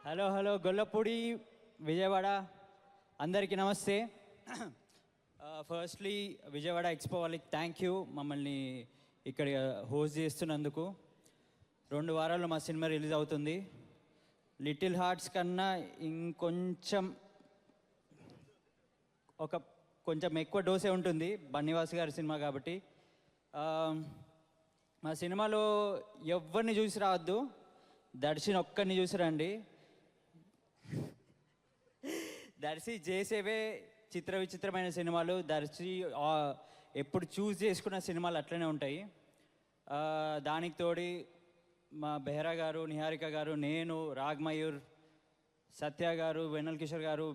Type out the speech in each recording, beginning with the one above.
Hello hello Gollapudi Vijayawada అందరికీ నమస్తే. Firstly Vijayawada expo వాళ్ళకి థ్యాంక్ యూ మమ్మల్ని ఇక్కడ హోస్ట్ చేస్తున్నందుకు. 2 వారాల్లో మా సినిమా రిలీజ్ అవుతుంది. లిటిల్ హార్ట్స్ కన్నా ఇంకొంచెం కొంచెం ఎక్కువ డోసే ఉంటుంది, బన్నీవాస్ గారి సినిమా కాబట్టి. మా సినిమాలో ఎవరిని చూసి రావద్దు, దర్శిని ఒక్కరిని చూసి రండి. దర్శి చేసేవే చిత్ర విచిత్రమైన సినిమాలు. దర్శి ఎప్పుడు చూస్ చేసుకున్న సినిమాలు అట్లనే ఉంటాయి. దానికి తోడి మా బెహ్రా గారు, నిహారిక గారు, నేను, రాగ్మయూర్, సత్య గారు, వెన్నెల కిషోర్ గారు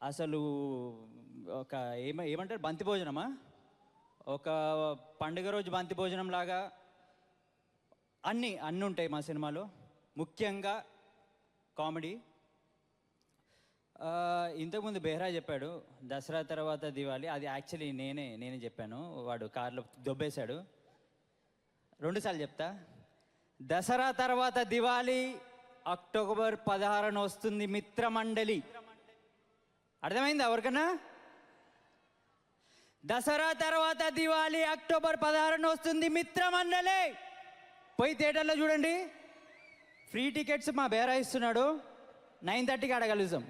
అసలు ఒక ఏమంటారు బంతి భోజనమా, ఒక పండుగ రోజు బంతి భోజనం లాగా అన్నీ ఉంటాయి మా సినిమాలో. ముఖ్యంగా కామెడీ. ఇంతకుముందు బెహ్రా చెప్పాడు దసరా తర్వాత దివాళీ, అది యాక్చువల్లీ నేనే చెప్పాను, వాడు కార్లో దొబ్బేశాడు. 2 సార్లు చెప్తా. దసరా తర్వాత దివాళీ అక్టోబర్ 16న వస్తుంది మిత్రమండలి. అర్థమైంది ఎవరికన్నా? దసరా తర్వాత దివాళీ అక్టోబర్ 16న వస్తుంది మిత్రమండలి. పోయి థియేటర్లో చూడండి. ఫ్రీ టికెట్స్ మా బేరా ఇస్తున్నాడు. 9:30కి అడగలుగుతాం.